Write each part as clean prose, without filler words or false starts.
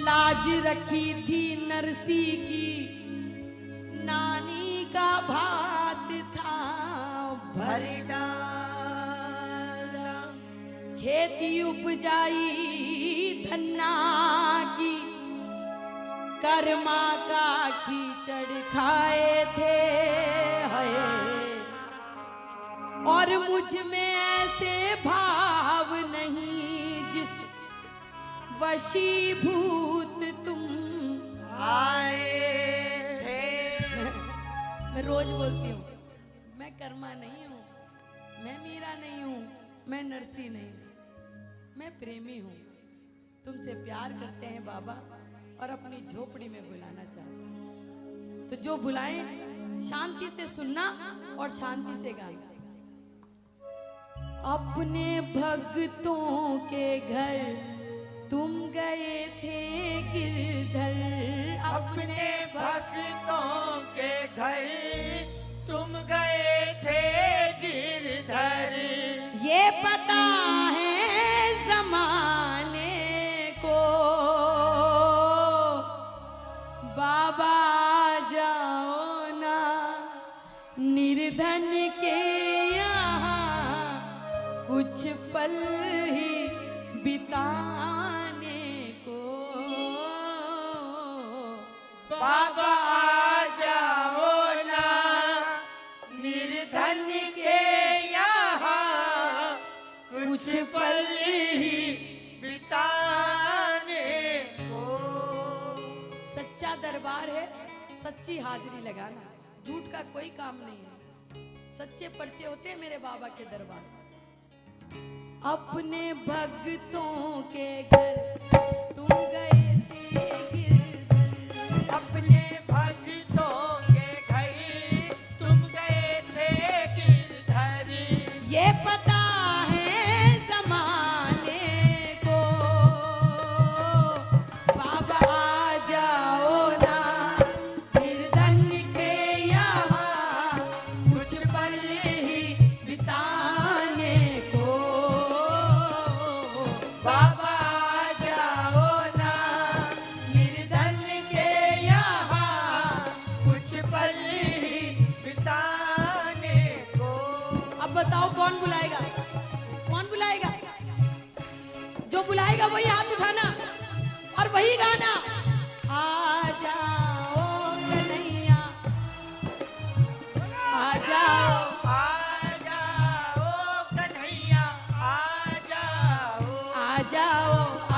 लाज रखी थी नरसी की, नानी का भात था भर डाला। खेती उपजाई धन्ना की, कर्मा का खीचड़ खाए थे है। और मुझ में ऐसे भाव नहीं जिस वशीभूत तुम आए थे। मैं रोज बोलती हूँ, मैं कर्मा नहीं हूँ, मैं मीरा नहीं हूँ, मैं नरसी नहीं, मैं प्रेमी हूँ। तुमसे प्यार करते हैं बाबा और अपनी झोपड़ी में बुलाना चाहते हैं। तो जो बुलाएं शांति से सुनना और शांति से गाना। अपने भक्तों के घर तुम गए थे गिरधर, अपने भक्तों के घर तुम गए थे गिरधर। ये पता है जमाने को बाबा जाओ ना निर्धन के यहाँ कुछ पल ही बिताने को। बाबा आ जाओ ना निर्धन के यहाँ कुछ पल ही बिताने को। सच्चा दरबार है, सच्ची हाजिरी लगाना, झूठ का कोई काम नहीं है। सच्चे पर्चे होते हैं मेरे बाबा के दरबार। अपने भक्तों के घर तुम गए थे गिरधर, अपने भक्तों के घर तुम गए थे गिरधर। ये पता है जमाने को बाबा आ जाओ ना निर्धन के यहाँ कुछ पल ही बिताने को। बाबा आ जाओ ना निर्धन के यहाँ कुछ पल ही बिताने को। अब बताओ कौन बुलाएगा, कौन बुलाएगा? जो बुलाएगा वही हाथ उठाना और वही गाना। आ जाओ कन्हैया, आ जाओ, आ जाओ कन्हैया आ जाओ। आ जाओ, आ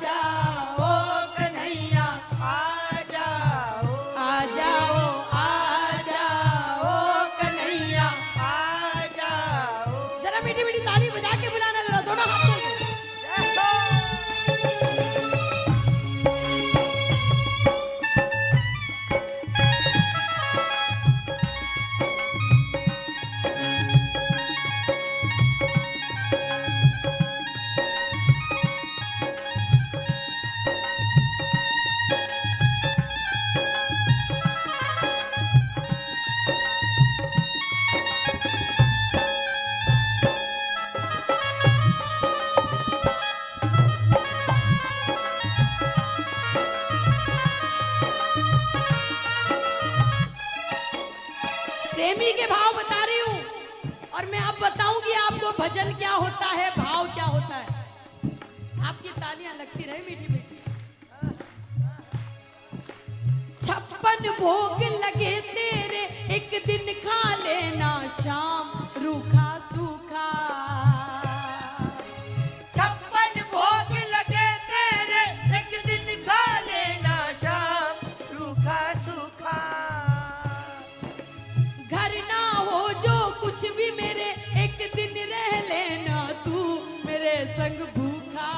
जाओ कन्हैया आ जाओ। आ जाओ, आ जाओ कन्हैया आ जाओ। जरा मीठी मीठी ताली बजा के बुलाना, जरा दोनों हाथ खोल के। प्रेमी के भाव बता रही हूँ और मैं अब बताऊंगी आपको भजन क्या होता है, भाव क्या होता है। आपकी तालियां लगती रहे मीठी मीठी। 56 भोग लगे तेरे, एक दिन खा लेना शाम रूखा सूखा। 56 भोग लगे तेरे, एक दिन खा लेना शाम रूखा सूखा। घर ना हो जो कुछ भी मेरे, एक दिन रह लेना तू मेरे संग भूखा।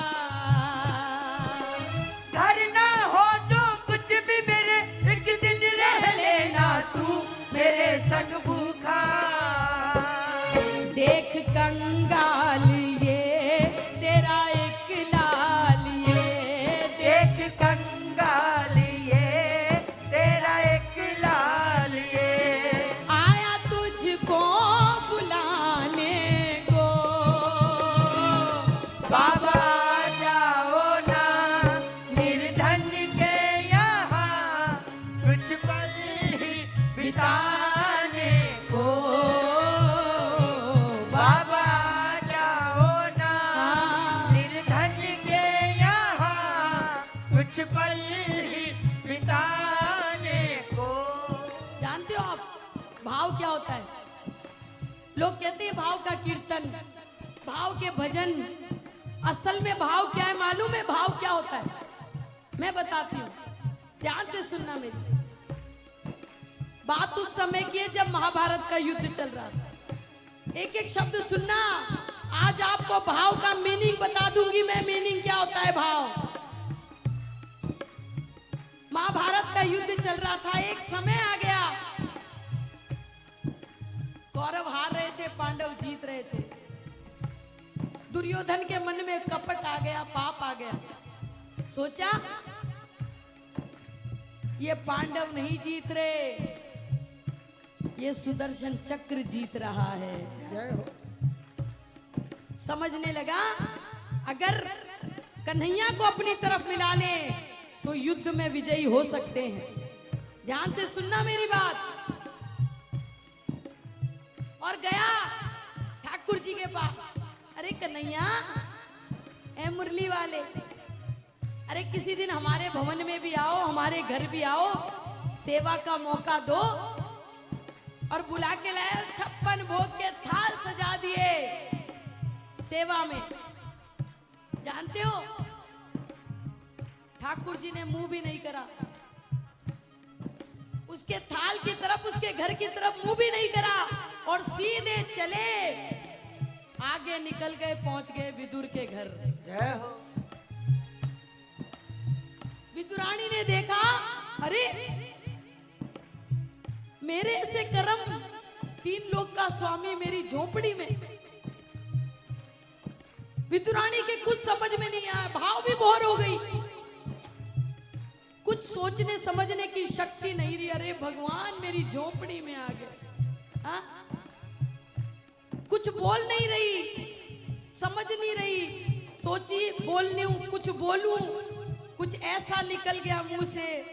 घर ना हो जो कुछ भी मेरे, एक दिन रह लेना तू मेरे संग भूखा। कुछ पल ही बिताने को। जानते हो आप भाव क्या होता है? लोग कहते हैं भाव का कीर्तन, भाव के भजन। असल में भाव क्या है मालूम है? भाव क्या होता है मैं बताती हूँ, ध्यान से सुनना मेरी बात। उस समय की है जब महाभारत का युद्ध चल रहा था। एक एक शब्द सुनना। आज आपको भाव का मीनिंग बता दूंगी मैं। मीनिंग क्या होता है भाव? महाभारत का युद्ध चल रहा था, एक समय आ गया, कौरव हार रहे थे, पांडव जीत रहे थे। दुर्योधन के मन में कपट आ गया, पाप आ गया। सोचा ये पांडव नहीं जीत रहे, ये सुदर्शन चक्र जीत रहा है। समझने लगा अगर कन्हैया को अपनी तरफ मिला ले तो युद्ध में विजयी हो सकते हैं। ध्यान से सुनना मेरी बात। और गया ठाकुर जी के पास। अरे कन्हैया, ए मुरली वाले, अरे किसी दिन हमारे भवन में भी आओ, हमारे घर भी आओ, सेवा का मौका दो। और बुला के लाए, 56 भोग के थाल सजा दिए सेवा में। जानते हो ठाकुर जी ने मुंह भी नहीं करा, उसके थाल की तरफ, उसके घर की तरफ मुंह भी नहीं करा, और सीधे चले, आगे निकल गए, पहुंच गए विदुर के घर। जय हो। विदुरानी ने देखा, अरे मेरे ऐसे कर्म, 3 लोक का स्वामी मेरी झोपड़ी में। विदुरानी के कुछ समझ में नहीं आया, भाव भी भोर हो गई, कुछ सोचने समझने की शक्ति नहीं रही। अरे भगवान मेरी झोपड़ी में आ गए। हाँ? कुछ बोल नहीं रही, समझ नहीं रही, सोची बोलनी हूं, कुछ बोलूं, कुछ ऐसा निकल गया मुंह से,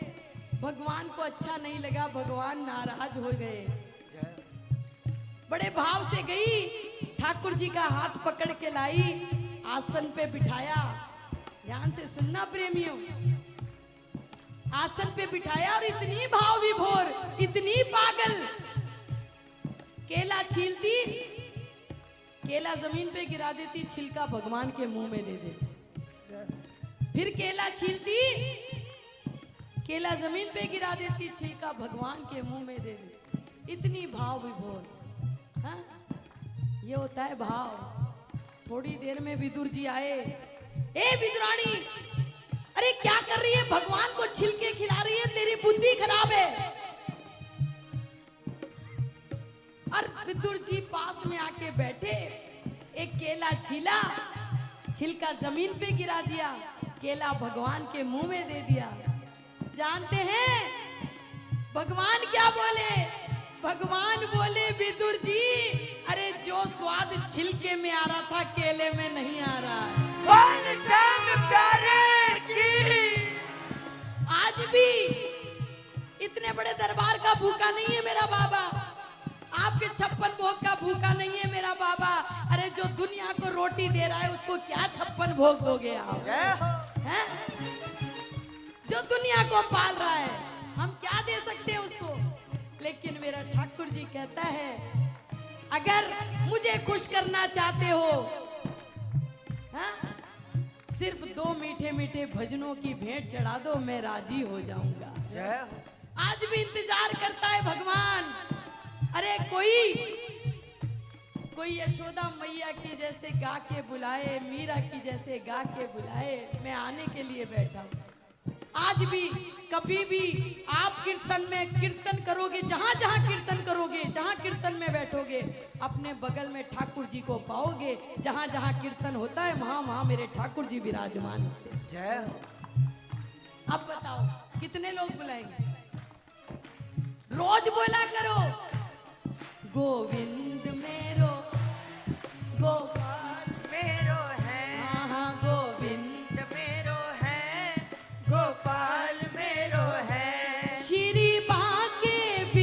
भगवान को अच्छा नहीं लगा, भगवान नाराज हो गए। बड़े भाव से गई, ठाकुर जी का हाथ पकड़ के लाई, आसन पे बिठाया। ध्यान से सुनना प्रेमियों, आसन पे बिठाया और इतनी भाव विभोर, इतनी पागल, केला छीलती, केला जमीन पे गिरा देती, छिलका भगवान के मुंह में दे देती। फिर केला छीलती, केला जमीन पे गिरा देती, छिलका भगवान के मुंह में दे देती। इतनी भाव विभोर। हाँ? ये होता है भाव। थोड़ी देर में विदुर जी आए। ए विदुरानी, अरे क्या कर रही है? भगवान को छिलके खिला रही है, तेरी बुद्धि खराब है। और विदुर जी पास में आके बैठे, एक केला छीला, छिलका जमीन पे गिरा दिया, केला भगवान के मुंह में दे दिया। जानते हैं भगवान क्या बोले? भगवान बोले, विदुर जी, अरे जो स्वाद छिलके में आ रहा था, केले में नहीं आ रहा है। प्यारे की आज भी इतने बड़े दरबार का भूखा नहीं है मेरा बाबा, आपके 56 भोग का भूखा नहीं है मेरा बाबा। अरे जो दुनिया को रोटी दे रहा है, उसको क्या 56 भोग दोगे आप? हैं? जो दुनिया को पाल रहा है, हम क्या दे सकते हैं उसको? लेकिन मेरा ठाकुर जी कहता है, अगर मुझे खुश करना चाहते हो, हाँ? सिर्फ 2 मीठे मीठे भजनों की भेंट चढ़ा दो, मैं राजी हो जाऊंगा। आज भी इंतजार करता है भगवान। अरे कोई यशोदा मैया की जैसे गा के बुलाए, मीरा की जैसे गा के बुलाए, मैं आने के लिए बैठा हूं। आज भी कभी भी आप कीर्तन में कीर्तन करोगे, जहां जहां कीर्तन करोगे, जहां कीर्तन में बैठोगे, अपने बगल में ठाकुर जी को पाओगे। जहां जहां कीर्तन होता है, वहां वहां मेरे ठाकुर जी विराजमान होते हैं। जय। अब बताओ कितने लोग बुलाएंगे? रोज बोला करो, गोविंद मेरो गोविंद।